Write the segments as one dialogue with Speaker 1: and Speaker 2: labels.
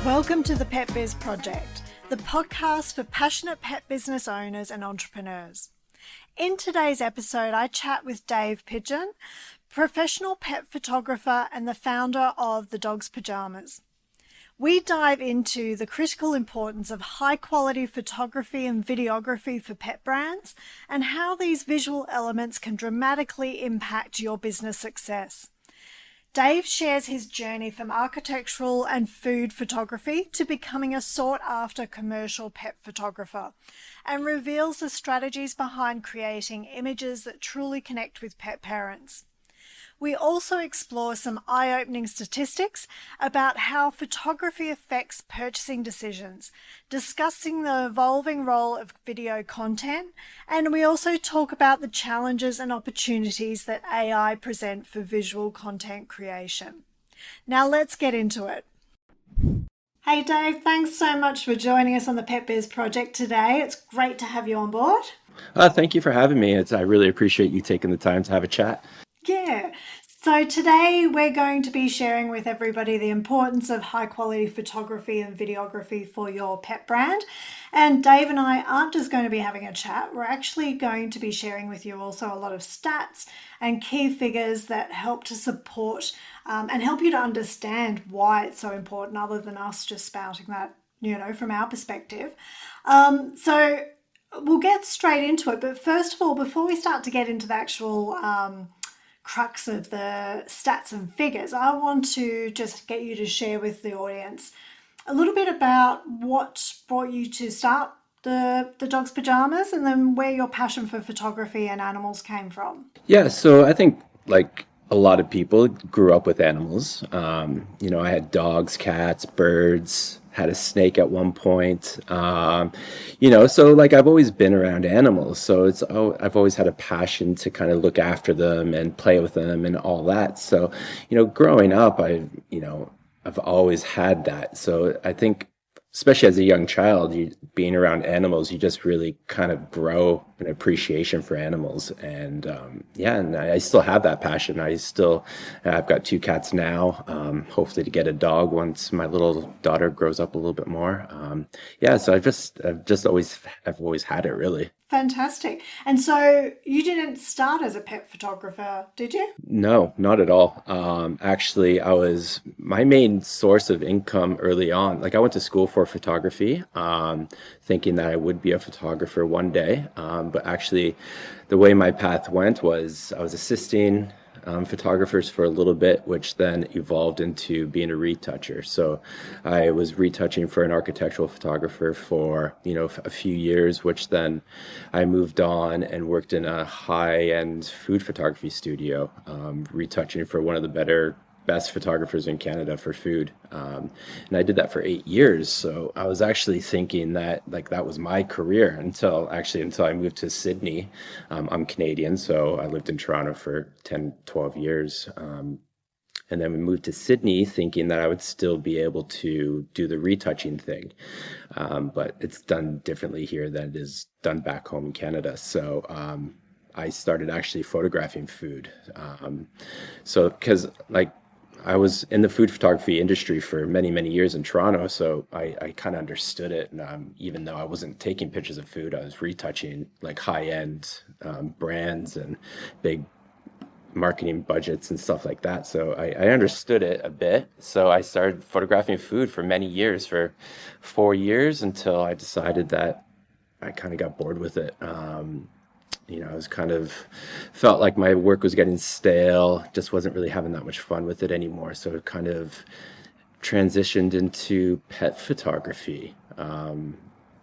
Speaker 1: Welcome to the Pet Biz Project, the podcast for passionate pet business owners and entrepreneurs. In today's episode, I chat with Dave Pidgeon, professional pet photographer and the founder of the Dogs Pyjamas. We dive into the critical importance of high-quality photography and videography for pet brands and how these visual elements can dramatically impact your business success. Dave shares his journey from architectural and food photography to becoming a sought-after commercial pet photographer and reveals the strategies behind creating images that truly connect with pet parents. We also explore some eye-opening statistics about how photography affects purchasing decisions, discussing the evolving role of video content, and we also talk about the challenges and opportunities that AI present for visual content creation. Now let's get into it. Hey Dave, thanks so much for joining us on the Pet Biz Project today. It's great to have you on board.
Speaker 2: Thank you for having me. I really appreciate you taking the time to have a chat.
Speaker 1: Yeah. So today we're going to be sharing with everybody the importance of high quality photography and videography for your pet brand. And Dave and I aren't just going to be having a chat. We're actually going to be sharing with you also a lot of stats and key figures that help to support and help you to understand why it's so important, other than us just spouting that, from our perspective. So we'll get straight into it. But first of all, before we start to get into the actual crux of the stats and figures, I want to just get you to share with the audience a little bit about what brought you to start the Dogs Pyjamas and then where your passion for photography and animals came from.
Speaker 2: Yeah, so I think like a lot of people grew up with animals. I had dogs, cats, birds, had a snake at one point, so like I've always been around animals. So I've always had a passion to kind of look after them and play with them and all that. So, growing up, I've always had that. So I think, especially as a young child, being around animals, you just really kind of grow an appreciation for animals. And and I still have that passion. I've got 2 cats now, hopefully to get a dog once my little daughter grows up a little bit more. So I've always had it, really.
Speaker 1: Fantastic. And so you didn't start as a pet photographer, did you?
Speaker 2: No, not at all. Actually, my main source of income early on, like I went to school for photography, thinking that I would be a photographer one day. But actually, the way my path went was I was assisting photographers for a little bit, which then evolved into being a retoucher. So I was retouching for an architectural photographer for, a few years, which then I moved on and worked in a high-end food photography studio, retouching for one of the best photographers in Canada for food. And I did that for 8 years. So I was actually thinking that that was my career until I moved to Sydney. I'm Canadian, so I lived in Toronto for 10, 12 years. And then we moved to Sydney thinking that I would still be able to do the retouching thing. But it's done differently here than it is done back home in Canada. So I started actually photographing food. Because I was in the food photography industry for many, many years in Toronto, so I kind of understood it. And even though I wasn't taking pictures of food, I was retouching like high-end brands and big marketing budgets and stuff like that. So I understood it a bit. So I started photographing food for many years, for 4 years, until I decided that I kind of got bored with it. I felt like my work was getting stale, just wasn't really having that much fun with it anymore. So it kind of transitioned into pet photography. And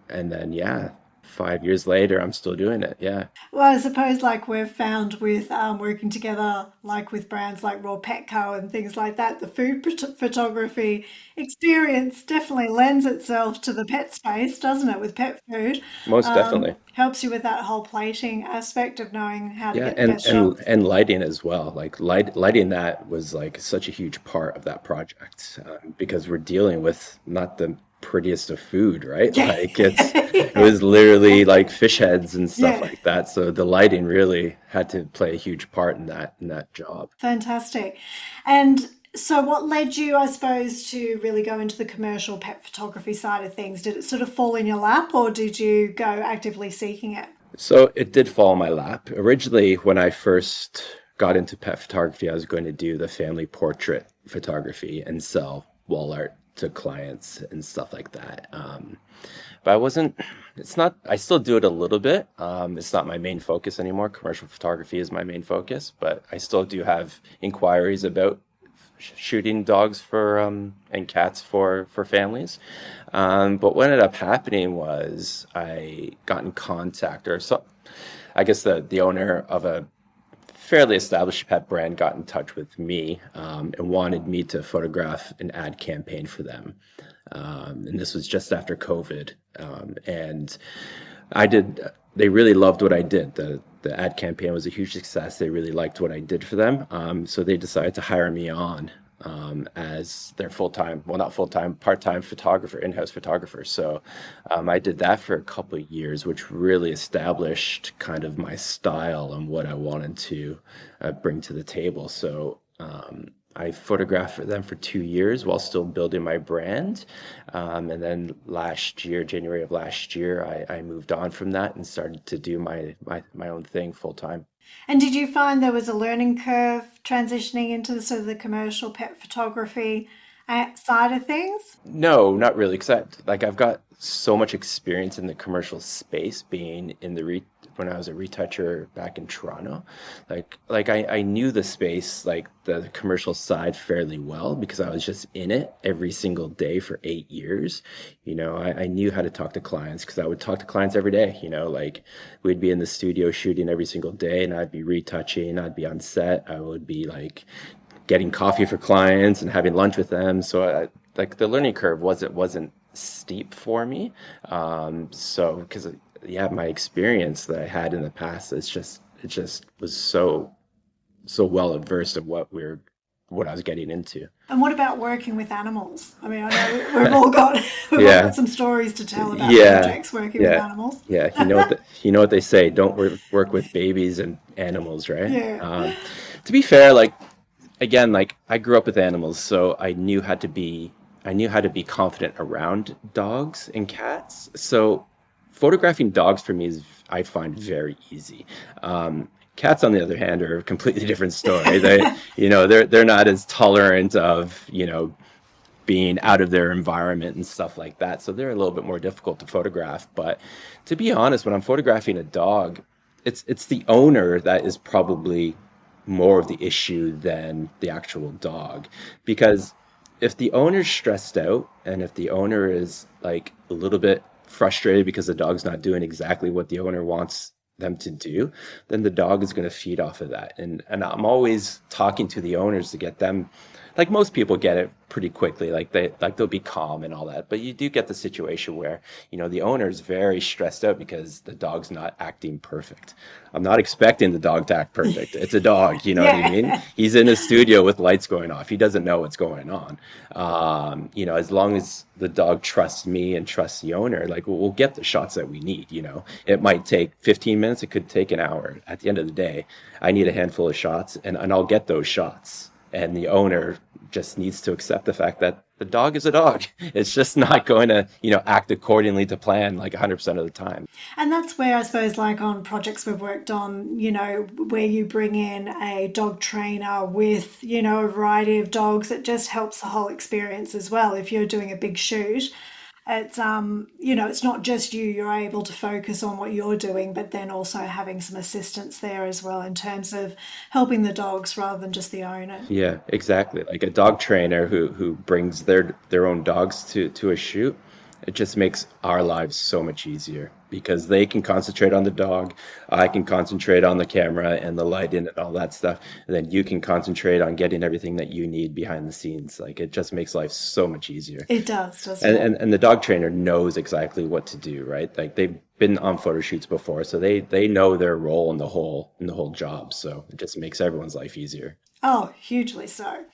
Speaker 2: then, 5 years later, I'm still doing it. Yeah.
Speaker 1: Well, I suppose we've found with working together, with brands like Raw Petco and things like that, the food photography experience definitely lends itself to the pet space, doesn't it? With pet food,
Speaker 2: Most definitely
Speaker 1: helps you with that whole plating aspect of knowing how to get the
Speaker 2: and
Speaker 1: best shots.
Speaker 2: and lighting as well. Lighting that was such a huge part of that project, because we're dealing with not the prettiest of food, right? It was literally fish heads and stuff like that. So the lighting really had to play a huge part in that job.
Speaker 1: Fantastic. And So, what led you, I suppose, to really go into the commercial pet photography side of things? Did it sort of fall in your lap, or did you go actively seeking it?
Speaker 2: So it did fall in my lap. Originally, when I first got into pet photography, I was going to do the family portrait photography and sell wall art to clients and stuff like that. But I wasn't, it's not, I still do it a little bit. It's not my main focus anymore. Commercial photography is my main focus, but I still do have inquiries about shooting dogs for and cats for families. But what ended up happening was I got in contact, or so I guess the owner of a fairly established pet brand got in touch with me and wanted me to photograph an ad campaign for them. And this was just after COVID. And I did, they really loved what I did. The ad campaign was a huge success. They really liked what I did for them. So they decided to hire me on as their full-time, well, not full-time, part-time photographer, in-house photographer. So I did that for a couple of years, which really established kind of my style and what I wanted to bring to the table. So I photographed for them for 2 years while still building my brand. And then last year, January of last year, I moved on from that and started to do my own thing full time.
Speaker 1: And did you find there was a learning curve transitioning into the sort of the commercial pet photography side of things?
Speaker 2: No, not really. Except like I've got so much experience in the commercial space, being in the when I was a retoucher back in Toronto. I knew the space, like the commercial side, fairly well because I was just in it every single day for 8 years. I knew how to talk to clients because I would talk to clients every day. Like we'd be in the studio shooting every single day, and I'd be retouching. I'd be on set. I would be like getting coffee for clients and having lunch with them. So like the learning curve wasn't steep for me. So because yeah, my experience that I had in the past, it just was so well adversed of what I was getting into.
Speaker 1: And what about working with animals? I mean, I know we've all got we've all got
Speaker 2: Yeah,
Speaker 1: some stories to tell about
Speaker 2: yeah,
Speaker 1: projects working with
Speaker 2: yeah,
Speaker 1: animals.
Speaker 2: yeah. You know what they say. Don't work with babies and animals, right?
Speaker 1: Yeah.
Speaker 2: To be fair, like again, like I grew up with animals, so I knew how to be confident around dogs and cats. So photographing dogs for me is, I find, very easy. Cats, on the other hand, are a completely different story. They're not as tolerant of being out of their environment and stuff like that. So they're a little bit more difficult to photograph. But to be honest, when I'm photographing a dog, it's the owner that is probably more of the issue than the actual dog. Because if the owner's stressed out and if the owner is like a little bit frustrated because the dog's not doing exactly what the owner wants them to do, then the dog is going to feed off of that. And I'm always talking to the owners to get them, like most people get it pretty quickly, they'll be calm and all that. But you do get the situation where, the owner is very stressed out because the dog's not acting perfect. I'm not expecting the dog to act perfect. It's a dog, you know what I mean?
Speaker 1: Yeah.
Speaker 2: He's in a studio with lights going off. He doesn't know what's going on. As long as the dog trusts me and trusts the owner, like we'll get the shots that we need. It might take 15 minutes. It could take an hour. At the end of the day, I need a handful of shots and I'll get those shots. And the owner just needs to accept the fact that the dog is a dog. It's just not going to, act accordingly to plan like 100% of the time.
Speaker 1: And that's where I suppose, like on projects we've worked on, where you bring in a dog trainer with, a variety of dogs, it just helps the whole experience as well. If you're doing a big shoot, it's not just you're able to focus on what you're doing, but then also having some assistance there as well in terms of helping the dogs rather than just the owner.
Speaker 2: Yeah, exactly. Like a dog trainer who brings their own dogs to a shoot, it just makes our lives so much easier because they can concentrate on the dog, I can concentrate on the camera and the lighting and all that stuff, and then you can concentrate on getting everything that you need behind the scenes. Like it just makes life so much easier.
Speaker 1: It does, doesn't
Speaker 2: And,
Speaker 1: it?
Speaker 2: and the dog trainer knows exactly what to do, right? Like they've been on photo shoots before, so they know their role in the whole job. So it just makes everyone's life easier.
Speaker 1: Oh, hugely so.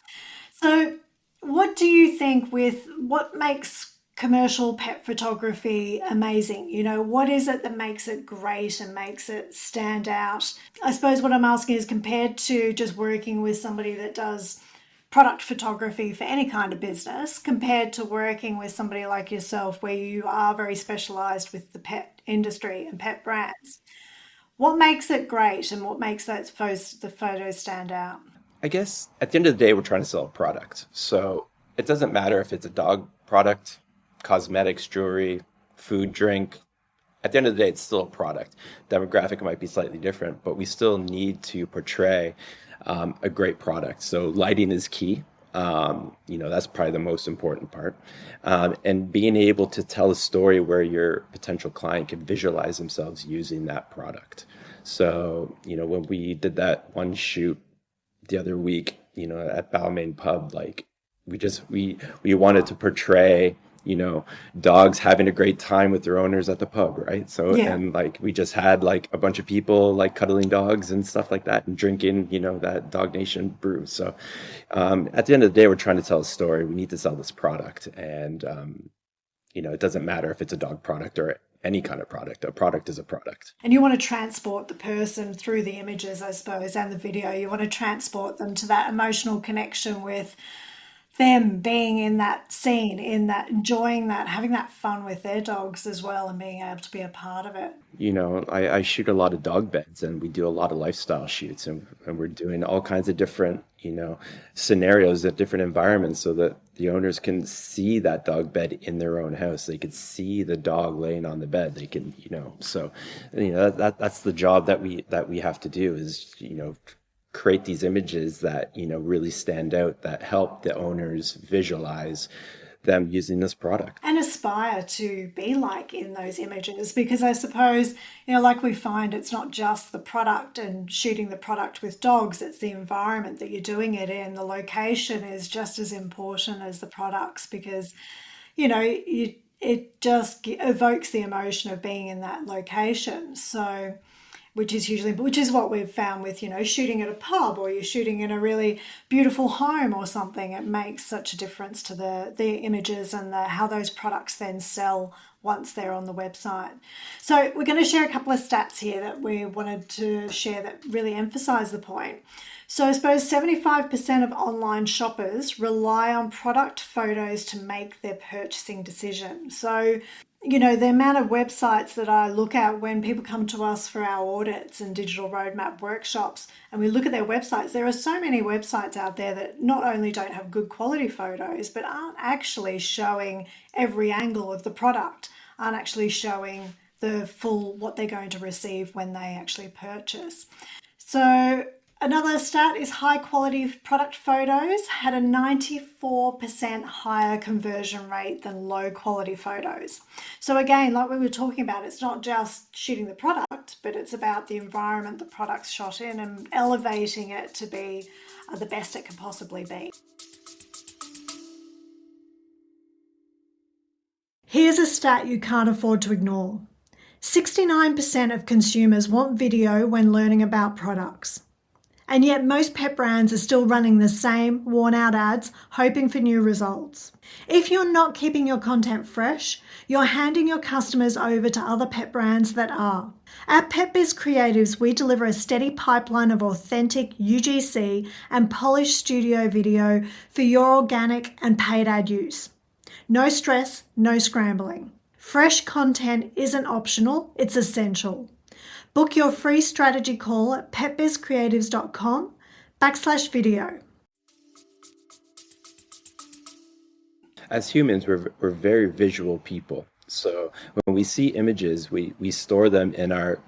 Speaker 1: So, what do you think with what makes commercial pet photography amazing? What is it that makes it great and makes it stand out? I suppose what I'm asking is compared to just working with somebody that does product photography for any kind of business compared to working with somebody like yourself where you are very specialized with the pet industry and pet brands? What makes it great and what makes the photos stand out?
Speaker 2: I guess at the end of the day, we're trying to sell a product. So it doesn't matter if it's a dog product, cosmetics, jewelry, food, drink. At the end of the day, it's still a product. Demographic might be slightly different, but we still need to portray a great product. So lighting is key. That's probably the most important part. And being able to tell a story where your potential client can visualize themselves using that product. So, when we did that one shoot the other week, at Balmain Pub, like we wanted to portray, dogs having a great time with their owners at the pub, right? So,
Speaker 1: Yeah.
Speaker 2: and like we just had like a bunch of people like cuddling dogs and stuff like that and drinking, that Dog Nation brew. So, at the end of the day, we're trying to tell a story. We need to sell this product. And, it doesn't matter if it's a dog product or any kind of product. A product is a product.
Speaker 1: And you want to transport the person through the images, I suppose, and the video. You want to transport them to that emotional connection with them being in that scene, in that, enjoying that, having that fun with their dogs as well, and being able to be a part of it.
Speaker 2: I shoot a lot of dog beds and we do a lot of lifestyle shoots and we're doing all kinds of different, scenarios at different environments so that the owners can see that dog bed in their own house. They could see the dog laying on the bed. They can, so, that's the job that we have to do is, create these images that, really stand out, that help the owners visualize them using this product.
Speaker 1: And aspire to be like in those images, because I suppose, like we find, it's not just the product and shooting the product with dogs, it's the environment that you're doing it in. The location is just as important as the products because, it just evokes the emotion of being in that location. So, which is what we've found with, shooting at a pub or you're shooting in a really beautiful home or something. It makes such a difference to the images and how those products then sell once they're on the website. So we're going to share a couple of stats here that we wanted to share that really emphasize the point. So I suppose 75% of online shoppers rely on product photos to make their purchasing decision. So the amount of websites that I look at when people come to us for our audits and digital roadmap workshops and we look at their websites, there are so many websites out there that not only don't have good quality photos, but aren't actually showing every angle of the product, aren't actually showing the full what they're going to receive when they actually purchase. So another stat is high quality product photos had a 94% higher conversion rate than low quality photos. So again, like we were talking about, it's not just shooting the product, but it's about the environment the product's shot in and elevating it to be the best it can possibly be. Here's a stat you can't afford to ignore. 69% of consumers want video when learning about products. And yet most pet brands are still running the same worn-out ads, hoping for new results. If you're not keeping your content fresh, you're handing your customers over to other pet brands that are. At Pet Biz Creatives, we deliver a steady pipeline of authentic UGC and polished studio video for your organic and paid ad use. No stress, no scrambling. Fresh content isn't optional, it's essential. Book your free strategy call at petbizcreatives.com/video.
Speaker 2: As humans, we're very visual people. So when we see images, we store them in our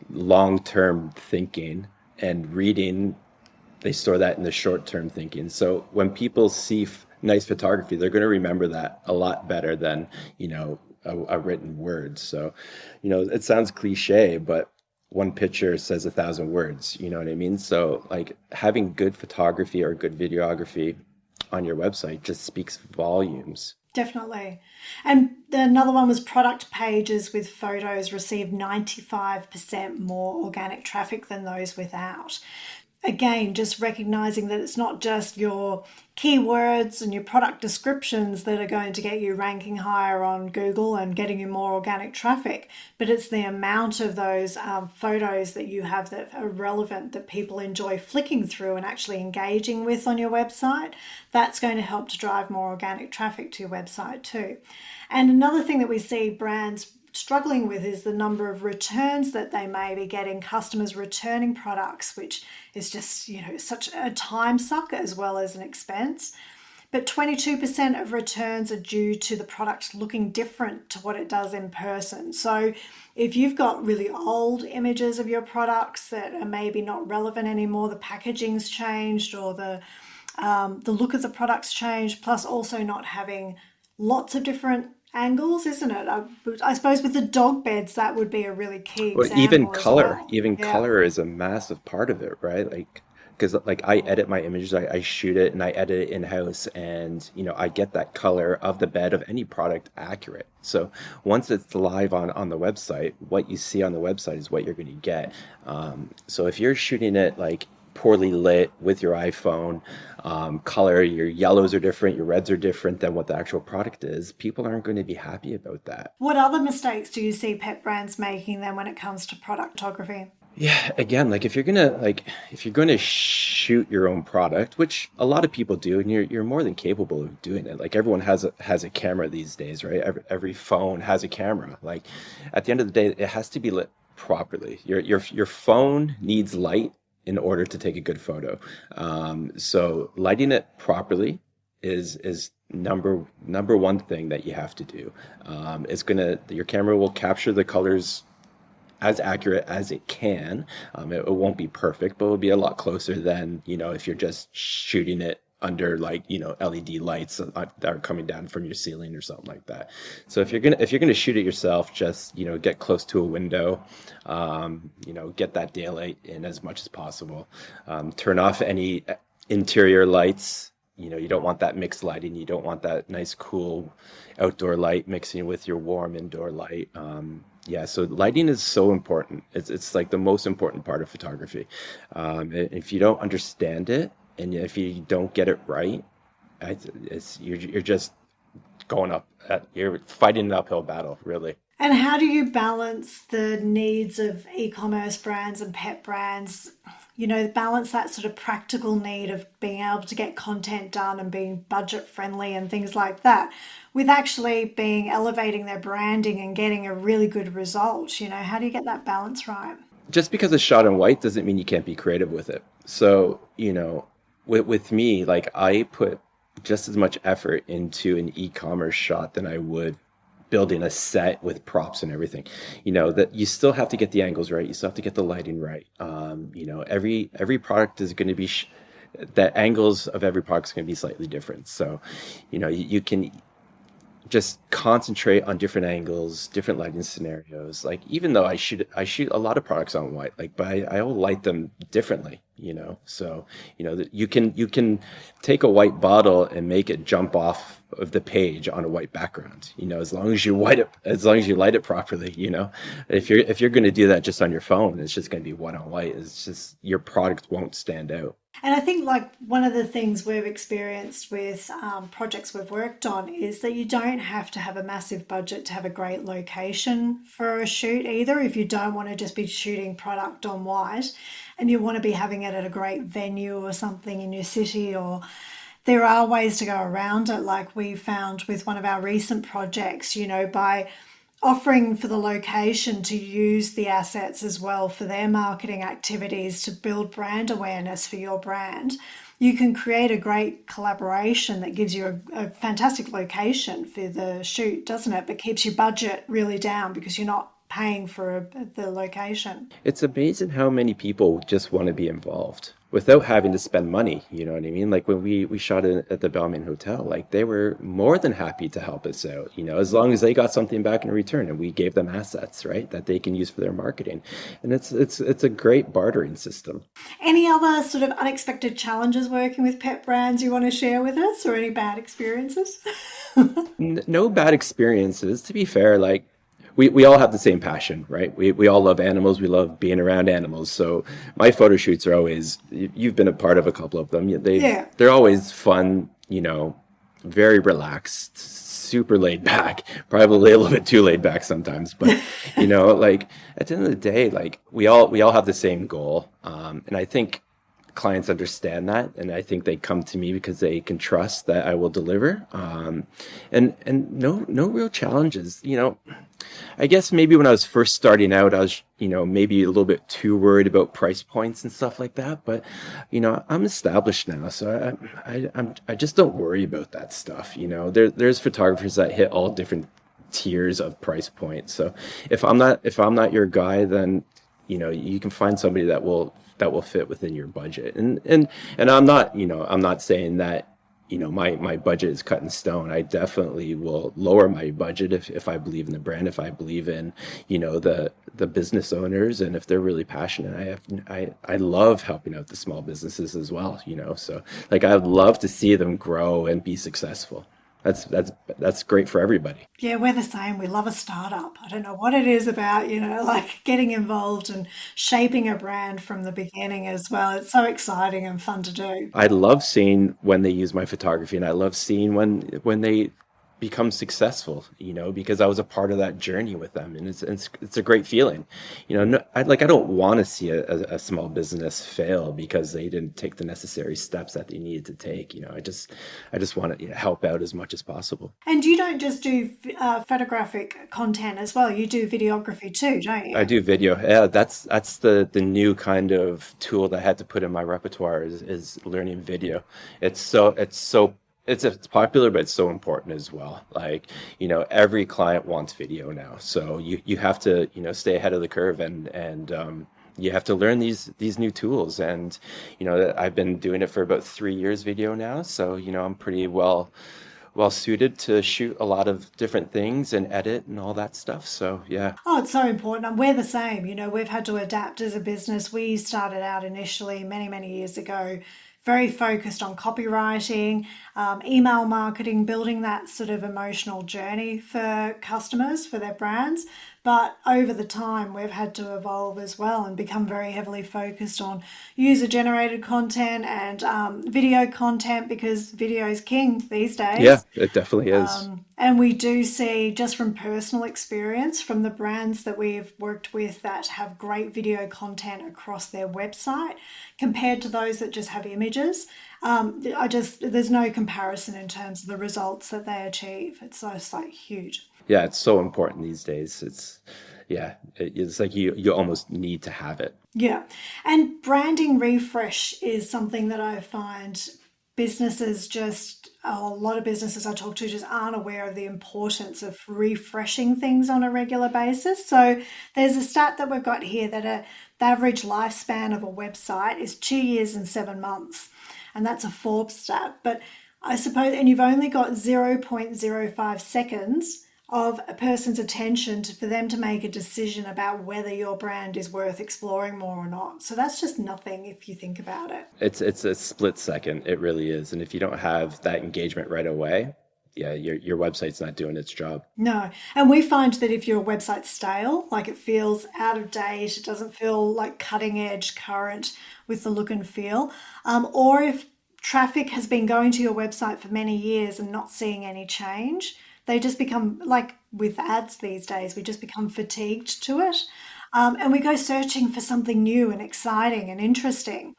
Speaker 2: long-term thinking, and reading, they store that in the short-term thinking. So when people see nice photography, they're going to remember that a lot better than, a written word. So, it sounds cliche, but one picture says 1,000 words, you know what I mean? So like having good photography or good videography on your website just speaks volumes.
Speaker 1: Definitely. And another one was product pages with photos received 95% more organic traffic than those without. again, just recognizing that it's not just your keywords and your product descriptions that are going to get you ranking higher on Google and getting you more organic traffic, but it's the amount of those photos that you have that are relevant, that people enjoy flicking through and actually engaging with on your website. That's going to help to drive more organic traffic to your website too. And another thing that we see brands struggling with is the number of returns that they may be getting, customers returning products, which is just, such a time suck as well as an expense. But 22% of returns are due to the product looking different to what it does in person. So if you've got really old images of your products that are maybe not relevant anymore, the packaging's changed or the look of the product's changed, plus also not having lots of different angles, isn't it? I suppose with the dog beds, that would be a really key
Speaker 2: Or even
Speaker 1: example as
Speaker 2: color,
Speaker 1: well.
Speaker 2: even
Speaker 1: Yeah.
Speaker 2: color is a massive part of it, right? Like, because like I edit my images, I shoot it and I edit it in-house, and I get that color of the bed of any product accurate. So once it's live on the website, what you see on the website is what you're going to get. So if you're shooting it like poorly lit with your iPhone, color, your yellows are different, your reds are different than what the actual product is, people aren't going to be happy about that.
Speaker 1: What other mistakes do you see pet brands making then when it comes to product photography?
Speaker 2: Yeah, again, like if you're gonna shoot your own product, which a lot of people do, and you're more than capable of doing it. Like everyone has a camera these days, right? Every phone has a camera. Like at the end of the day, it has to be lit properly. Your phone needs light in order to take a good photo. So lighting it properly is number one thing that you have to do. Your camera will capture the colors as accurate as it can. It won't be perfect, but it'll be a lot closer than, if you're just shooting it under like, LED lights that are coming down from your ceiling or something like that. So if you're gonna shoot it yourself, just, get close to a window, get that daylight in as much as possible. Turn off any interior lights. You don't want that mixed lighting. You don't want that nice, cool outdoor light mixing with your warm indoor light. Yeah, so lighting is so important. It's like the most important part of photography. If you don't understand it and if you don't get it right, you're just you're fighting an uphill battle, really.
Speaker 1: And how do you balance the needs of e-commerce brands and pet brands? Balance that sort of practical need of being able to get content done and being budget friendly and things like that, with actually being elevating their branding and getting a really good result. How do you get that balance right?
Speaker 2: Just because it's shot in white doesn't mean you can't be creative with it. So, with me, like I put just as much effort into an e-commerce shot than I would building a set with props and everything. That you still have to get the angles right. You still have to get the lighting right. Every product is going to be the angles of every product is going to be slightly different. So, you can just concentrate on different angles, different lighting scenarios. Like even though I shoot a lot of products on white, like but I will light them differently, So, that you can take a white bottle and make it jump off of the page on a white background, as long as you light it properly, If you're going to do that just on your phone, it's just going to be white on white. It's just your product won't stand out.
Speaker 1: And I think like one of the things we've experienced with projects we've worked on is that you don't have to have a massive budget to have a great location for a shoot either. If you don't want to just be shooting product on white and you want to be having it at a great venue or something in your city, or there are ways to go around it, like we found with one of our recent projects, by offering for the location to use the assets as well for their marketing activities to build brand awareness for your brand. You can create a great collaboration that gives you a fantastic location for the shoot, doesn't it? But keeps your budget really down because you're not paying for the location.
Speaker 2: It's amazing how many people just want to be involved without having to spend money. You know what I mean? Like when we shot it at the Balmain Hotel, like they were more than happy to help us out, as long as they got something back in return and we gave them assets, right, that they can use for their marketing. And it's a great bartering system.
Speaker 1: Any other sort of unexpected challenges working with pet brands you want to share with us, or any bad experiences?
Speaker 2: No bad experiences, to be fair. Like we all have the same passion, right? We all love animals. We love being around animals. So my photo shoots are always, you've been a part of a couple of them.
Speaker 1: Yeah.
Speaker 2: They're always fun, very relaxed, super laid back, probably a little bit too laid back sometimes, but like at the end of the day, like we all have the same goal. And I think clients understand that, and I think they come to me because they can trust that I will deliver. And no real challenges. I guess maybe when I was first starting out, I was maybe a little bit too worried about price points and stuff like that. But I'm established now, so I just don't worry about that stuff. There's photographers that hit all different tiers of price points. So if I'm not your guy, then you can find somebody that will fit within your budget. And I'm not saying that my budget is cut in stone. I definitely will lower my budget if I believe in the brand, if I believe in the business owners, and if they're really passionate. I love helping out the small businesses as well. So like I'd love to see them grow and be successful. That's great for everybody.
Speaker 1: Yeah, we're the same. We love a startup. I don't know what it is about, like getting involved and shaping a brand from the beginning as well. It's so exciting and fun to do.
Speaker 2: I love seeing when they use my photography, and I love seeing when they become successful, because I was a part of that journey with them, and it's a great feeling. No, I don't want to see a small business fail because they didn't take the necessary steps that they needed to take. I just want to help out as much as possible.
Speaker 1: And you don't just do photographic content as well. You do videography too, don't
Speaker 2: I
Speaker 1: you?
Speaker 2: do video. Yeah, that's the new kind of tool that I had to put in my repertoire is learning video. It's popular, but it's so important as well. Like, every client wants video now. So you have to, stay ahead of the curve, and you have to learn these new tools. And, I've been doing it for about 3 years video now. So, I'm pretty well suited to shoot a lot of different things and edit and all that stuff. So yeah.
Speaker 1: Oh, it's so important. And we're the same. We've had to adapt as a business. We started out initially many, many years ago, very focused on copywriting, email marketing, building that sort of emotional journey for customers, for their brands. But over the time, we've had to evolve as well and become very heavily focused on user generated content and video content, because video is king these
Speaker 2: Yeah,
Speaker 1: days.
Speaker 2: it definitely is.
Speaker 1: And we do see, just from personal experience, from the brands that we've worked with that have great video content across their website compared to those that just have images. There's no comparison in terms of the results that they achieve. It's just like huge.
Speaker 2: Yeah, it's so important these days. It's like you almost need to have it.
Speaker 1: Yeah. And branding refresh is something that I find a lot of businesses I talk to just aren't aware of the importance of refreshing things on a regular basis. So there's a stat that we've got here that the average lifespan of a website is 2 years and 7 months. And that's a Forbes stat. But I suppose, and you've only got 0.05 seconds of a person's attention for them to make a decision about whether your brand is worth exploring more or not. So that's just nothing if you think about it.
Speaker 2: It's a split second. It really is. And if you don't have that engagement right away, yeah, your website's not doing its job.
Speaker 1: No. And we find that if your website's stale, like it feels out of date, it doesn't feel like cutting edge, current with the look and feel, or if traffic has been going to your website for many years and not seeing any change, they just become, like with ads these days, we just become fatigued to it. And we go searching for something new and exciting and interesting.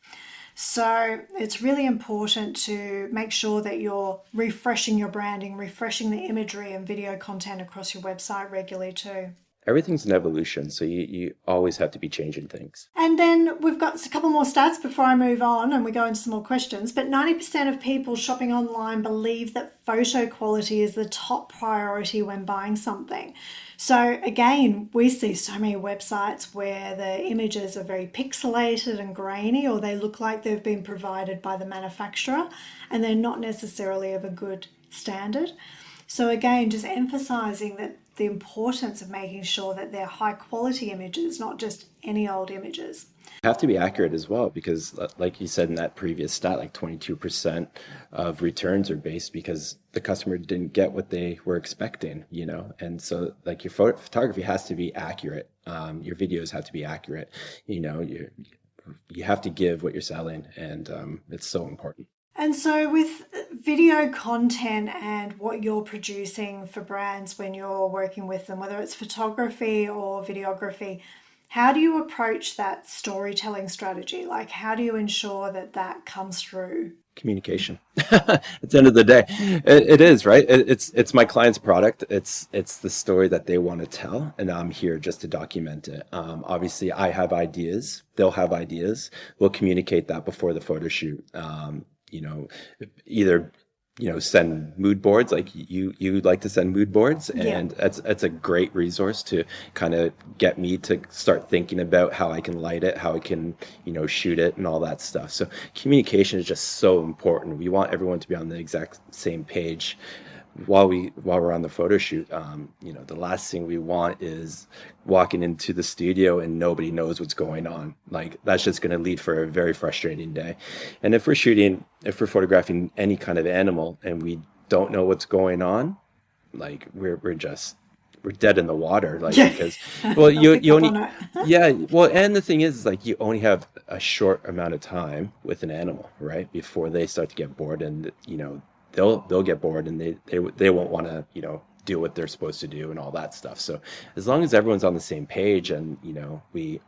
Speaker 1: So it's really important to make sure that you're refreshing your branding, refreshing the imagery and video content across your website regularly too.
Speaker 2: Everything's an evolution, so you always have to be changing things.
Speaker 1: And then we've got a couple more stats before I move on and we go into some more questions. But 90% of people shopping online believe that photo quality is the top priority when buying something. So again, we see so many websites where the images are very pixelated and grainy, or they look like they've been provided by the manufacturer and they're not necessarily of a good standard. So again, just emphasizing that the importance of making sure that they're high quality images, not just any old images.
Speaker 2: Have to be accurate as well, because like you said in that previous stat, like 22% of returns are based because the customer didn't get what they were expecting, and so like your photography has to be accurate. Your videos have to be accurate. You have to give what you're selling, and it's so important.
Speaker 1: And so with video content and what you're producing for brands when you're working with them, whether it's photography or videography, how do you approach that storytelling strategy? Like, how do you ensure that that comes through?
Speaker 2: Communication. At the end of the day, it is, right. It's my client's product. It's the story that they want to tell, and I'm here just to document it. Obviously, I have ideas. They'll have ideas. We'll communicate that before the photo shoot. Either send mood boards, like you like to send mood boards, and that's a great resource to kind of get me to start thinking about how I can light it, how I can shoot it, and all that stuff. So communication is just so important. We want everyone to be on the exact same page while we're on the photo shoot. The last thing we want is walking into the studio and nobody knows what's going on. Like, that's just going to lead for a very frustrating day. And if we're photographing any kind of animal and we don't know what's going on, like we're dead in the water, like, because you only and the thing is, like, you only have a short amount of time with an animal, right, before they start to get bored, and they'll get bored, and they won't want to do what they're supposed to do and all that stuff. So as long as everyone's on the same page, and we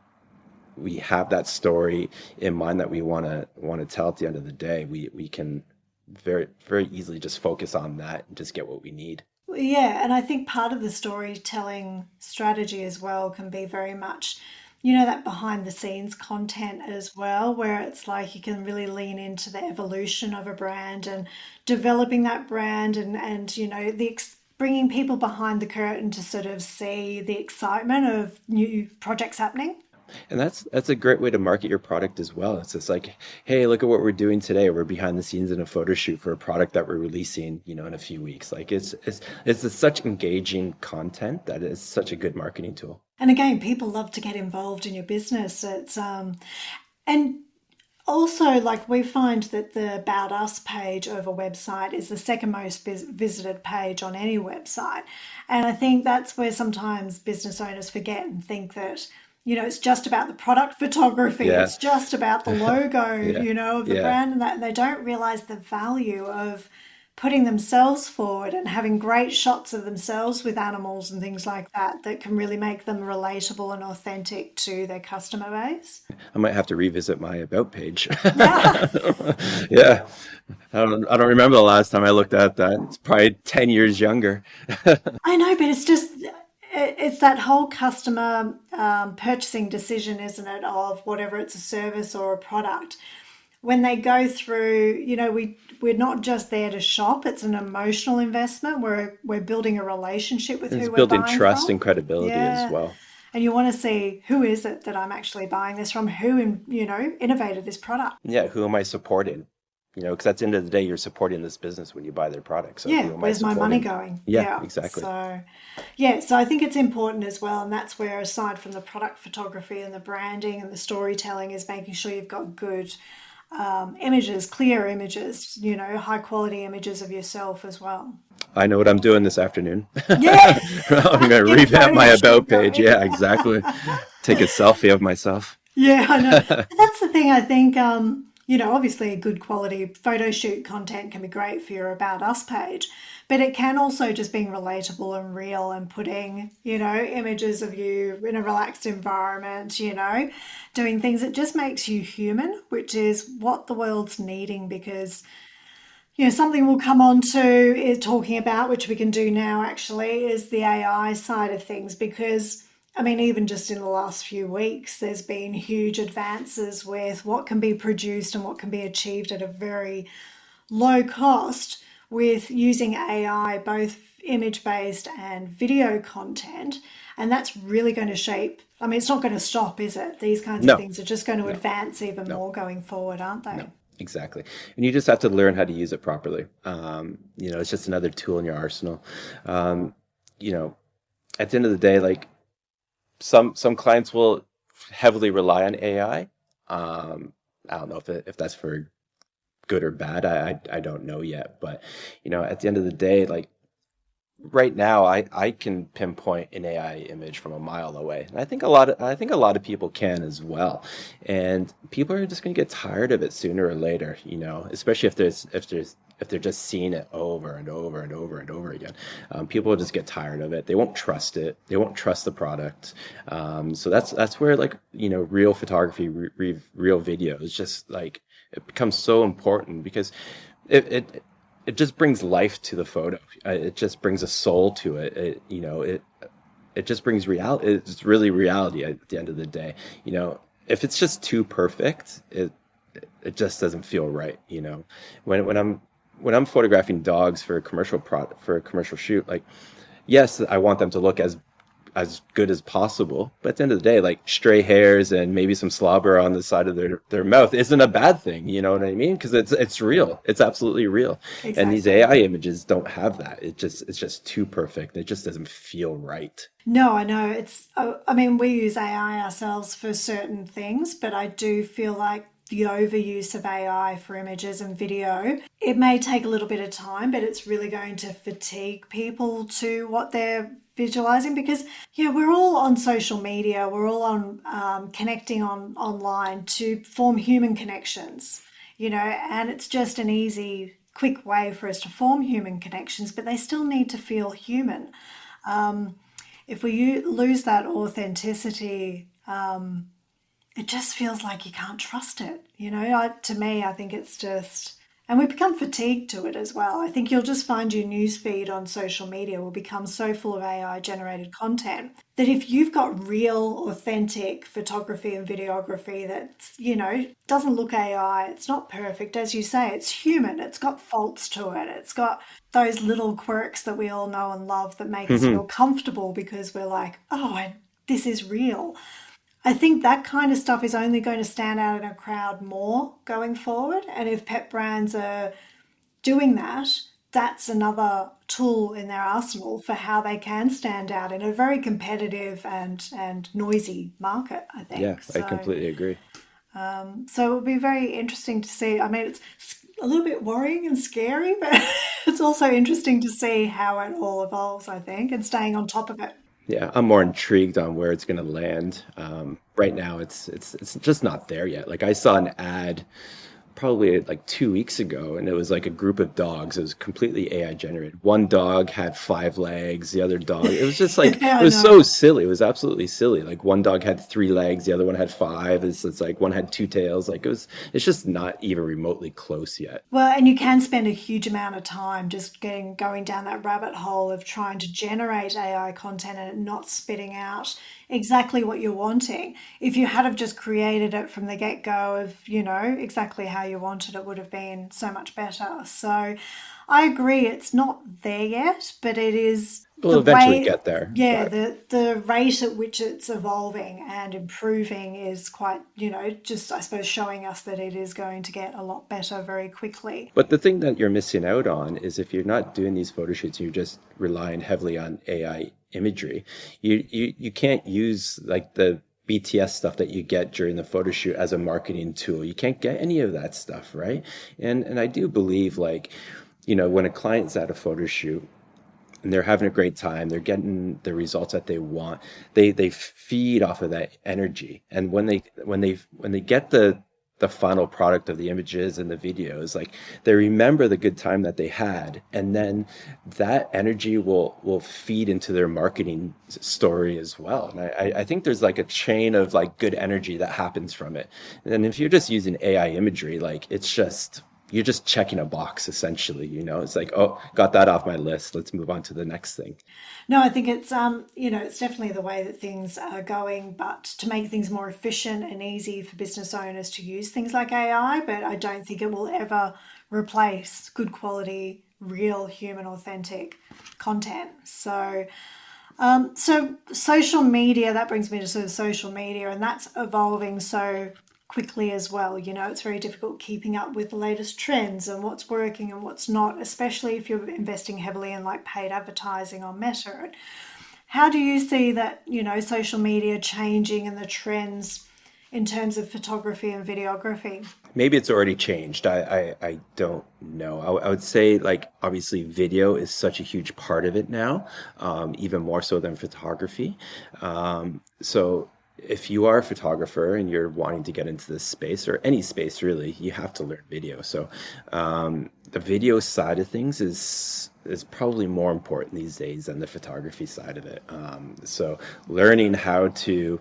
Speaker 2: have that story in mind that we want to tell at the end of the day, we can very, very easily just focus on that and just get what we need.
Speaker 1: Yeah, and I think part of the storytelling strategy as well can be very much that behind the scenes content as well, where it's like you can really lean into the evolution of a brand and developing that brand, and bringing people behind the curtain to sort of see the excitement of new projects happening.
Speaker 2: And that's a great way to market your product as well. It's just like, hey, look at what we're doing today. We're behind the scenes in a photo shoot for a product that we're releasing, in a few weeks. Like, it's such engaging content that is such a good marketing tool.
Speaker 1: And again, people love to get involved in your business. It's and also, like, we find that the About Us page of a website is the second most visited page on any website. And I think that's where sometimes business owners forget and think that it's just about the product photography. Yeah. It's just about the logo, of the brand, and that they don't realize the value of putting themselves forward and having great shots of themselves with animals and things like that can really make them relatable and authentic to their customer base.
Speaker 2: I might have to revisit my About page. Yeah. I don't remember the last time I looked at that. It's probably 10 years younger.
Speaker 1: I know, but it's that whole customer purchasing decision, isn't it, of whatever it's a service or a product. When they go through, we're not just there to shop. It's an emotional investment. We're building a relationship with who we're buying from.
Speaker 2: Building trust and credibility as well.
Speaker 1: And you want to see, who is it that I'm actually buying this from? Who, innovated this product?
Speaker 2: Yeah, who am I supporting? Because at the end of the day, you're supporting this business when you buy their product. So
Speaker 1: where's my money going?
Speaker 2: Yeah, exactly.
Speaker 1: So I think it's important as well. And that's where, aside from the product photography and the branding and the storytelling, is making sure you've got good images, clear images, high quality images of yourself as well.
Speaker 2: I know what I'm doing this afternoon.
Speaker 1: Yeah.
Speaker 2: I'm going to revamp my About page. Yeah, exactly. Take a selfie of myself.
Speaker 1: Yeah, I know. That's the thing, I think. Obviously a good quality photo shoot content can be great for your About Us page, but it can also just being relatable and real and putting, images of you in a relaxed environment, doing things that just makes you human, which is what the world's needing, because, something we'll come on to is talking about, which we can do now actually, is the AI side of things, because even just in the last few weeks, there's been huge advances with what can be produced and what can be achieved at a very low cost with using AI, both image-based and video content. And that's really going to shape, it's not going to stop, is it? These kinds of things are just going to advance even more going forward, aren't they?
Speaker 2: No. Exactly. And you just have to learn how to use it properly. It's just another tool in your arsenal. at the end of the day, like some clients will heavily rely on AI. I don't know if that's for good or bad. I don't know yet, but at the end of the day, like right now, I can pinpoint an AI image from a mile away, and I think a lot of people can as well. And people are just going to get tired of it sooner or later, especially if they're just seeing it over and over and over and over again. People will just get tired of it. They won't trust it. They won't trust the product. So that's where, like, real photography, real video is just like it becomes so important because it just brings life to the photo. It just brings a soul to it. It just brings reality. It's really reality at the end of the day. If it's just too perfect, it just doesn't feel right. When I'm photographing dogs for a commercial shoot, like, yes, I want them to look as good as possible. But at the end of the day, like stray hairs and maybe some slobber on the side of their mouth isn't a bad thing. You know what I mean? Because it's real. It's absolutely real. And these
Speaker 1: Exactly.
Speaker 2: AI images don't have that. It's just too perfect. It just doesn't feel right.
Speaker 1: No, I know. I mean, we use AI ourselves for certain things, but I do feel like the overuse of AI for images and video, it may take a little bit of time, but it's really going to fatigue people to what they're visualizing because, yeah, we're all on social media, we're all on connecting on online to form human connections, and it's just an easy, quick way for us to form human connections, but they still need to feel human. If we lose that authenticity, it just feels like you can't trust it. To me, I think it's just, and we become fatigued to it as well. I think you'll just find your news feed on social media will become so full of AI generated content that if you've got real, authentic photography and videography that, doesn't look AI, it's not perfect. As you say, it's human, it's got faults to it, it's got those little quirks that we all know and love that make us feel comfortable because we're like, oh, this is real. I think that kind of stuff is only going to stand out in a crowd more going forward. And if pet brands are doing that, that's another tool in their arsenal for how they can stand out in a very competitive and noisy market, I
Speaker 2: Yeah,
Speaker 1: think.
Speaker 2: I
Speaker 1: So
Speaker 2: completely agree.
Speaker 1: so it will be very interesting to see. I mean, it's a little bit worrying and scary, but it's also interesting to see how it all evolves, I think, and staying on top of it.
Speaker 2: Yeah, I'm more intrigued on where it's going to land. Right now, it's just not there yet. Like I saw an ad probably like 2 weeks ago, and it was like a group of dogs. It was completely AI generated. One dog had 5 legs, the other dog. It was just like
Speaker 1: Yeah,
Speaker 2: it
Speaker 1: I
Speaker 2: was
Speaker 1: know.
Speaker 2: so silly. It was absolutely silly. Like one dog had 3 legs, the other one had five. It's like one had two tails. Like it's just not even remotely close yet.
Speaker 1: Well, and you can spend a huge amount of time just going down that rabbit hole of trying to generate AI content and it not spitting out exactly what you're wanting. If you had have just created it from the get-go of, exactly how you wanted it would have been so much better. So I agree it's not there yet, but it is
Speaker 2: We'll
Speaker 1: the
Speaker 2: eventually
Speaker 1: way,
Speaker 2: get there,
Speaker 1: yeah,
Speaker 2: but
Speaker 1: the rate at which it's evolving and improving is quite, just I suppose showing us that it is going to get a lot better very quickly.
Speaker 2: the thing that you're missing out on is if you're not doing these photo shoots, you're just relying heavily on AI imagery. You can't use like the BTS stuff that you get during the photo shoot as a marketing tool. You can't get any of that stuff, right? And I do believe, like, when a client's at a photo shoot and they're having a great time, they're getting the results that they want. They feed off of that energy, and when they get the final product of the images and the videos, like they remember the good time that they had, and then that energy will feed into their marketing story as well. And I think there's like a chain of like good energy that happens from it. And if you're just using AI imagery, like you're just checking a box essentially. It's like, oh, got that off my list, let's move on to the next thing.
Speaker 1: No, I think it's it's definitely the way that things are going, but to make things more efficient and easy for business owners to use things like AI, but I don't think it will ever replace good quality, real human authentic content. So social media, that brings me to sort of social media, and that's evolving so quickly as well. It's very difficult keeping up with the latest trends and what's working and what's not, especially if you're investing heavily in like paid advertising on Meta. How do you see that, social media changing and the trends in terms of photography and videography?
Speaker 2: Maybe it's already changed. I don't know. I would say, like, obviously video is such a huge part of it now, even more so than photography. So if you are a photographer and you're wanting to get into this space or any space really, you have to learn video. So the video side of things is probably more important these days than the photography side of it. So learning how to,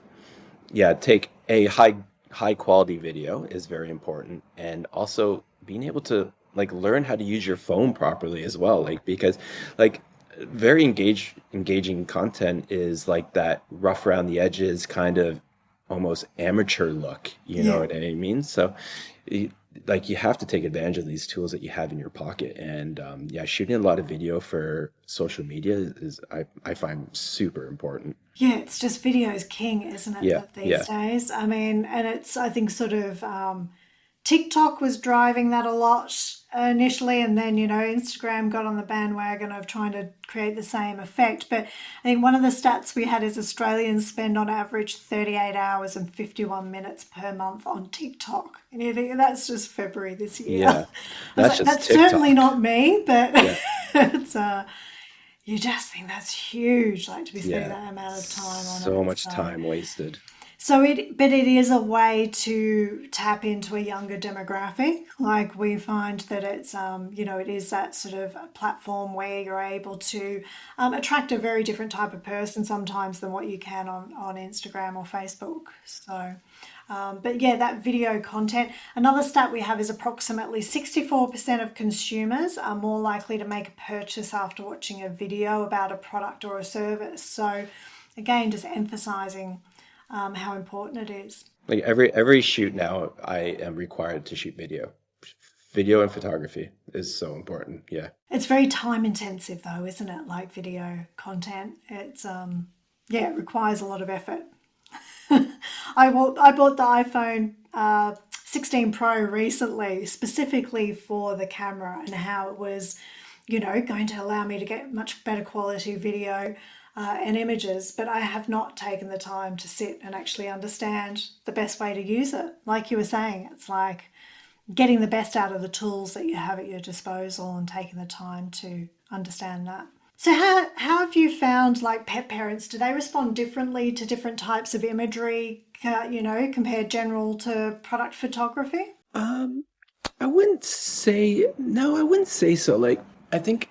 Speaker 2: yeah, take a high quality video is very important, and also being able to like learn how to use your phone properly as well, like because like very engaging content is like that rough around the edges kind of almost amateur look, you know
Speaker 1: Yeah.
Speaker 2: what I mean? So you, like you have to take advantage of these tools that you have in your pocket, and yeah, shooting a lot of video for social media is I find super important.
Speaker 1: Yeah, it's just video is king, isn't it,
Speaker 2: Yeah,
Speaker 1: that these
Speaker 2: yeah.
Speaker 1: days? I mean, and it's, I think, sort of TikTok was driving that a lot initially, and then, Instagram got on the bandwagon of trying to create the same effect. But I think one of the stats we had is Australians spend on average 38 hours and 51 minutes per month on TikTok. And you think that's just February this year.
Speaker 2: Yeah,
Speaker 1: I was
Speaker 2: that's
Speaker 1: like,
Speaker 2: just
Speaker 1: that's certainly
Speaker 2: TikTok.
Speaker 1: not me, but
Speaker 2: Yeah,
Speaker 1: it's you just think that's huge, like to be spending
Speaker 2: yeah.
Speaker 1: that amount of time on
Speaker 2: So
Speaker 1: it.
Speaker 2: much
Speaker 1: So,
Speaker 2: time wasted.
Speaker 1: but it is a way to tap into a younger demographic. Like we find that it's, it is that sort of a platform where you're able to attract a very different type of person sometimes than what you can on Instagram or Facebook. So, but yeah, that video content. Another stat we have is approximately 64% of consumers are more likely to make a purchase after watching a video about a product or a service. So, again, just emphasizing how important it is.
Speaker 2: Like every shoot now, I am required to shoot video. Video and photography is so important. Yeah.
Speaker 1: It's very time intensive, though, isn't it? Like video content. It's, yeah, it requires a lot of effort. I bought the iPhone 16 Pro recently, specifically for the camera and how it was, going to allow me to get much better quality video and images. But I have not taken the time to sit and actually understand the best way to use it. Like you were saying, it's like getting the best out of the tools that you have at your disposal and taking the time to understand that. So how have you found like pet parents? Do they respond differently to different types of imagery, compared general to product photography?
Speaker 2: Um, I wouldn't say no, I wouldn't say so. Like I think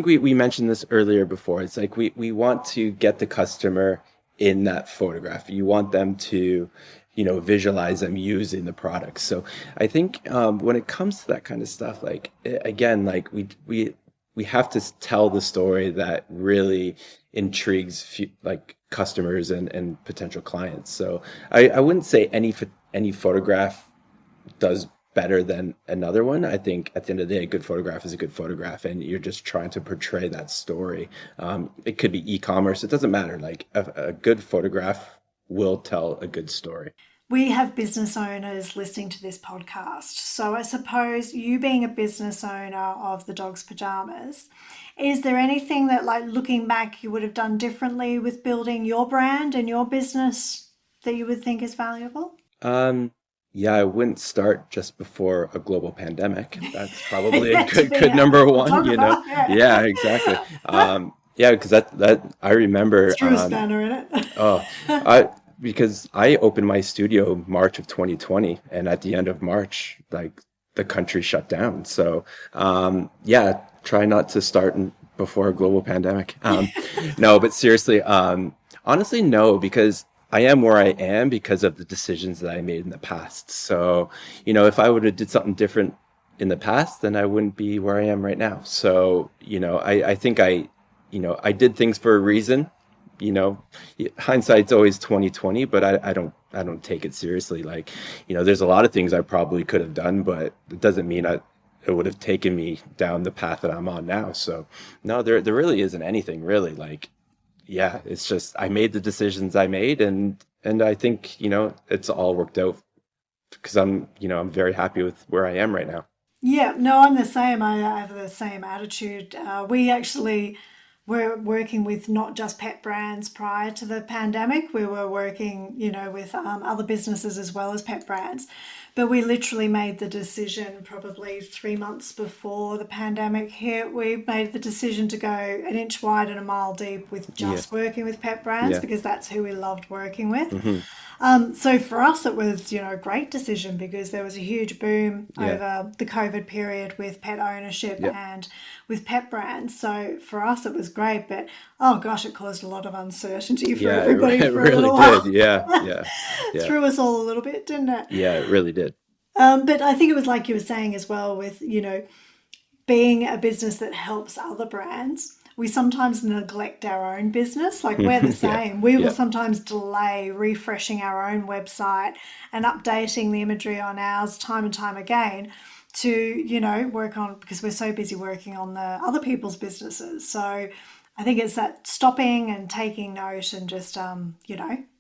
Speaker 2: we mentioned this earlier before. It's like we want to get the customer in that photograph. You want them to, visualize them using the product. So I think when it comes to that kind of stuff, like again, like we have to tell the story that really intrigues like customers and potential clients. So I wouldn't say any photograph does better than another one. I think at the end of the day, a good photograph is a good photograph, and you're just trying to portray that story. It could be e-commerce. It doesn't matter. Like a good photograph will tell a good story.
Speaker 1: We have business owners listening to this podcast. So I suppose you being a business owner of the Dogs Pyjamas, is there anything that, like looking back, you would have done differently with building your brand and your business that you would think is valuable?
Speaker 2: Um, yeah, I wouldn't start just before a global pandemic. That's probably a
Speaker 1: Yeah, to be
Speaker 2: good
Speaker 1: a
Speaker 2: number one,
Speaker 1: photographer.
Speaker 2: Yeah,
Speaker 1: Yeah.
Speaker 2: exactly. Yeah, because that I remember.
Speaker 1: Threw a spanner in it.
Speaker 2: Oh, I because I opened my studio March of 2020, and at the end of March, like the country shut down. So, yeah, try not to start before a global pandemic. No, but seriously, honestly, no, because I am where I am because of the decisions that I made in the past. So, if I would have did something different in the past, then I wouldn't be where I am right now. So, I think I did things for a reason. you know Hindsight's always 2020, but I don't take it seriously. Like, there's a lot of things I probably could have done, but it doesn't mean it would have taken me down the path that I'm on now. So no, there really isn't anything really. Like, yeah, it's just I made the decisions I made, and I think it's all worked out because I'm very happy with where I am right now.
Speaker 1: Yeah, no, I'm the same. I have the same attitude. We actually were working with not just pet brands prior to the pandemic. We were working, with other businesses as well as pet brands. But we literally made the decision probably 3 months before the pandemic hit. We made the decision to go an inch wide and a mile deep with
Speaker 2: Yeah.
Speaker 1: just working with pet brands
Speaker 2: Yeah.
Speaker 1: because that's who we loved working with.
Speaker 2: Hmm.
Speaker 1: So for us, it was, a great decision because there was a huge boom
Speaker 2: Yeah.
Speaker 1: over the COVID period with pet ownership
Speaker 2: Yeah.
Speaker 1: and with pet brands. So for us, it was great, but oh gosh, it caused a lot of uncertainty for
Speaker 2: Yeah.
Speaker 1: everybody
Speaker 2: It
Speaker 1: for a
Speaker 2: really
Speaker 1: little
Speaker 2: did.
Speaker 1: while.
Speaker 2: Yeah. Yeah. Yeah.
Speaker 1: Threw us all a little bit, didn't it?
Speaker 2: Yeah. It really did.
Speaker 1: But I think it was like you were saying as well with, being a business that helps other brands, we sometimes neglect our own business. Like we're the
Speaker 2: Yeah.
Speaker 1: same. We will
Speaker 2: Yeah.
Speaker 1: sometimes delay refreshing our own website and updating the imagery on ours time and time again to, work on because we're so busy working on the other people's businesses. So I think it's that stopping and taking note and just,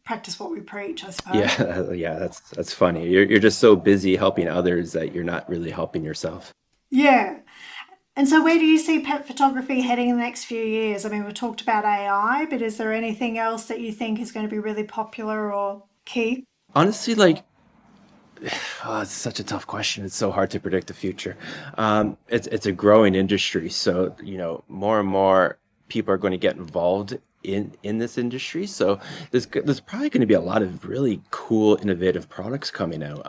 Speaker 1: practice what we preach, I suppose.
Speaker 2: Yeah. Yeah. That's funny. You're just so busy helping others that you're not really helping yourself.
Speaker 1: Yeah. And so, where do you see pet photography heading in the next few years? I mean, we've talked about AI, but is there anything else that you think is going to be really popular or key?
Speaker 2: Honestly, like, oh, it's such a tough question. It's so hard to predict the future. It's a growing industry, so more and more people are going to get involved in this industry. So there's probably going to be a lot of really cool, innovative products coming out.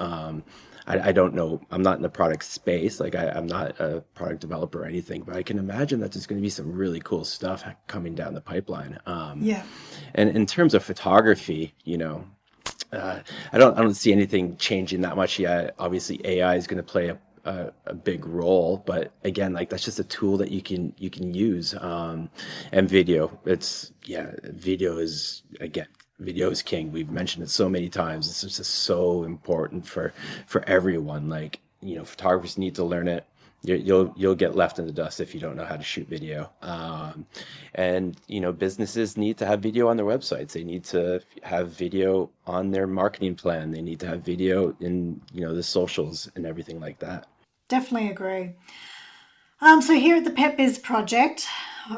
Speaker 2: I don't know. I'm not in the product space. Like I'm not a product developer or anything, but I can imagine that there's going to be some really cool stuff coming down the pipeline.
Speaker 1: Yeah.
Speaker 2: And in terms of photography, uh, I don't see anything changing that much yet. Obviously, AI is going to play a big role, but again, like that's just a tool that you can use. And video, video is again. Video is king. We've mentioned it so many times. It's just so important for everyone. Like photographers need to learn it. You'll get left in the dust if you don't know how to shoot video. And businesses need to have video on their websites. They need to have video on their marketing plan. They need to have video in the socials and everything like that.
Speaker 1: Definitely agree. So here at the Pet Biz Project,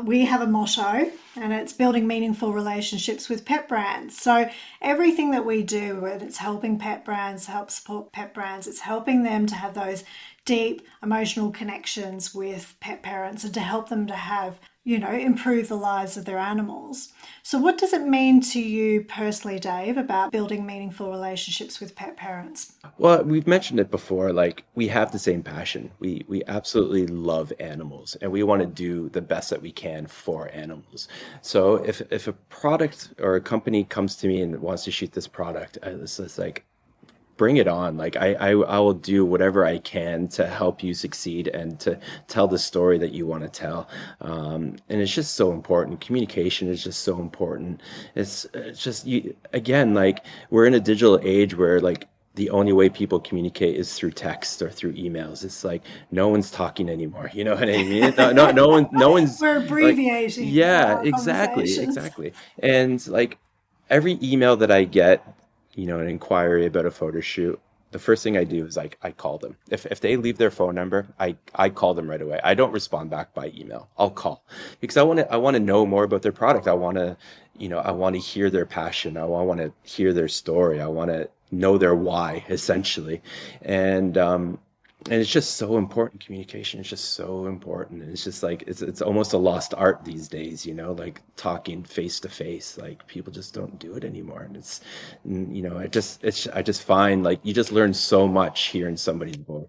Speaker 1: we have a motto and it's building meaningful relationships with pet brands. So everything that we do, whether it's helping pet brands, help support pet brands, it's helping them to have those deep emotional connections with pet parents and to help them to have, improve the lives of their animals. So what does it mean to you personally, Dave, about building meaningful relationships with pet parents?
Speaker 2: Well, we've mentioned it before, like we have the same passion. We absolutely love animals and we want to do the best that we can for animals. So if a product or a company comes to me and wants to shoot this product, it's just like bring it on. Like I will do whatever I can to help you succeed and to tell the story that you want to tell. And it's just so important. Communication is just so important. It's just you again, like we're in a digital age where like the only way people communicate is through text or through emails. It's like no one's talking anymore. You know what I mean? No one's
Speaker 1: We're
Speaker 2: like,
Speaker 1: abbreviating
Speaker 2: yeah,
Speaker 1: our
Speaker 2: exactly,
Speaker 1: conversations.
Speaker 2: exactly. And like every email that I get, an inquiry about a photo shoot, the first thing I do is like I call them. If they leave their phone number, I call them right away. I don't respond back by email. I'll call because I want to know more about their product. I want to hear their passion. I want to hear their story. I want to know their why essentially. And it's just so important. Communication is just so important. And it's just like it's almost a lost art these days, like talking face to face. Like people just don't do it anymore. And I just find like you just learn so much hearing somebody's voice.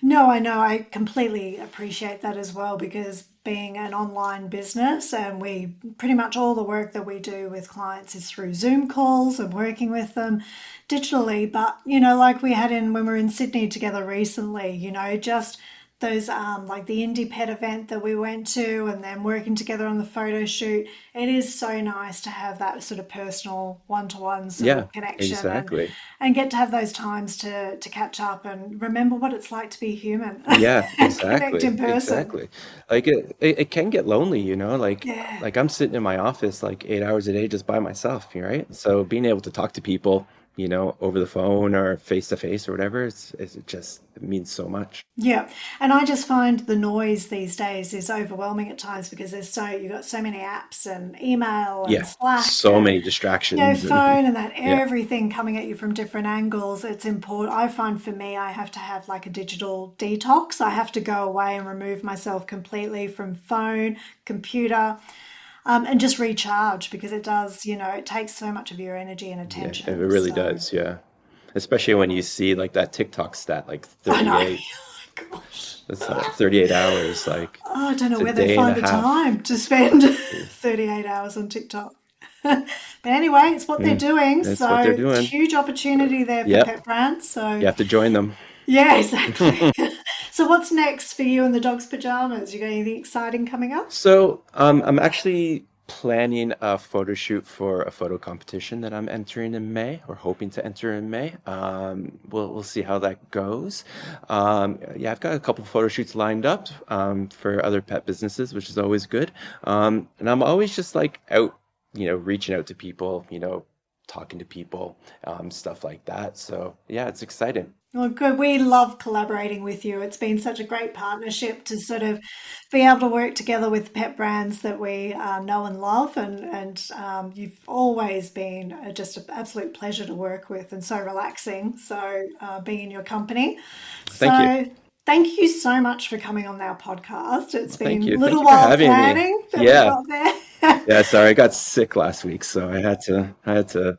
Speaker 1: No, I know. I completely appreciate that as well because being an online business and we pretty much all the work that we do with clients is through Zoom calls and working with them digitally. But, like we had in when we were in Sydney together recently, just those like the indie pet event that we went to and then working together on the photo shoot. It is so nice to have that sort of personal one-to-one sort
Speaker 2: Yeah,
Speaker 1: of connection
Speaker 2: exactly.
Speaker 1: and get to have those times to catch up and remember what it's like to be human
Speaker 2: Yeah,
Speaker 1: and connect
Speaker 2: exactly,
Speaker 1: in person.
Speaker 2: exactly. Like it can get lonely, Like
Speaker 1: Yeah.
Speaker 2: like I'm sitting in my office like 8 hours a day just by myself, right? So being able to talk to people, over the phone or face to face or whatever, it means so much.
Speaker 1: Yeah, and I just find the noise these days is overwhelming at times because you've got so many apps and email and
Speaker 2: Yeah,
Speaker 1: Slack
Speaker 2: so many
Speaker 1: and
Speaker 2: distractions and
Speaker 1: phone and that
Speaker 2: yeah,
Speaker 1: everything coming at you from different angles. It's important. I find for me, I have to have like a digital detox. I have to go away and remove myself completely from phone, computer, and just recharge because it does, it takes so much of your energy and
Speaker 2: yeah, it
Speaker 1: attention.
Speaker 2: really
Speaker 1: So
Speaker 2: does. Yeah, especially when you see like that TikTok stat, like
Speaker 1: I know.
Speaker 2: 38.
Speaker 1: Gosh.
Speaker 2: That's 38 hours. Like
Speaker 1: Oh, I don't know
Speaker 2: it's a
Speaker 1: where they
Speaker 2: day and
Speaker 1: find
Speaker 2: a
Speaker 1: the
Speaker 2: half.
Speaker 1: time to spend 38 hours on TikTok. But anyway, it's what they're
Speaker 2: Mm,
Speaker 1: doing.
Speaker 2: that's what they're
Speaker 1: So
Speaker 2: doing.
Speaker 1: huge opportunity there for
Speaker 2: Yep,
Speaker 1: pet brands.
Speaker 2: you
Speaker 1: So
Speaker 2: have to join them.
Speaker 1: yeah, exactly. So what's next for you and the Dogs Pyjamas? You got anything exciting coming up?
Speaker 2: So, I'm actually planning a photo shoot for a photo competition that I'm entering in May, or hoping to enter in May. We'll see how that goes. Yeah, I've got a couple photo shoots lined up for other pet businesses, which is always good. And I'm always just like out, reaching out to people, talking to people, stuff like that. So yeah, it's exciting.
Speaker 1: Well, good. We love collaborating with you. It's been such a great partnership to sort of be able to work together with pet brands that we know and love, and you've always been just an absolute pleasure to work with, and so relaxing. So being in your company.
Speaker 2: Thank you.
Speaker 1: So thank you so much for coming on our podcast. It's
Speaker 2: Thank
Speaker 1: been a
Speaker 2: you. Thank
Speaker 1: little
Speaker 2: you for
Speaker 1: while
Speaker 2: having me.
Speaker 1: planning, but we
Speaker 2: Yeah.
Speaker 1: got there.
Speaker 2: Yeah, sorry, I got sick last week, so I had to,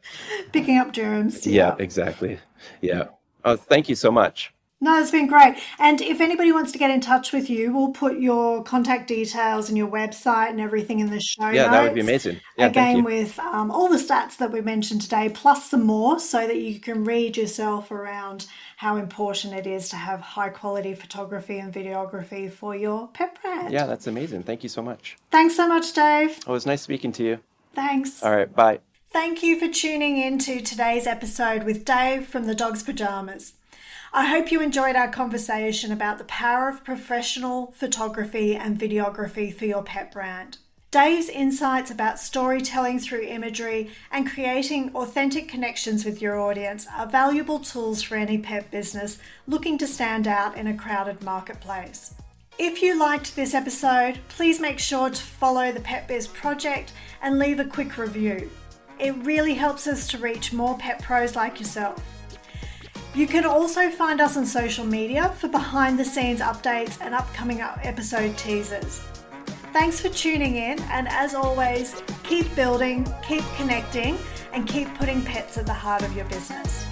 Speaker 1: Picking up germs.
Speaker 2: yeah,
Speaker 1: Yeah.
Speaker 2: exactly. Yeah. Oh, thank you so much.
Speaker 1: No, it's been great. And if anybody wants to get in touch with you, we'll put your contact details and your website and everything in the show
Speaker 2: Yeah, that would be
Speaker 1: notes.
Speaker 2: amazing. Yeah, thank
Speaker 1: Again,
Speaker 2: you.
Speaker 1: with all the stats that we mentioned today, plus some more, so that you can read yourself around how important it is to have high quality photography and videography for your pet brand.
Speaker 2: Yeah, that's amazing. Thank you so much.
Speaker 1: Thanks so much, Dave.
Speaker 2: Oh, it was nice speaking to you.
Speaker 1: Thanks.
Speaker 2: All right, bye.
Speaker 1: Thank you for tuning in to today's episode with Dave from the Dogs Pyjamas. I hope you enjoyed our conversation about the power of professional photography and videography for your pet brand. Dave's insights about storytelling through imagery and creating authentic connections with your audience are valuable tools for any pet business looking to stand out in a crowded marketplace. If you liked this episode, please make sure to follow the Pet Biz Project and leave a quick review. It really helps us to reach more pet pros like yourself. You can also find us on social media for behind the scenes updates and upcoming episode teasers. Thanks for tuning in, and as always, keep building, keep connecting, and keep putting pets at the heart of your business.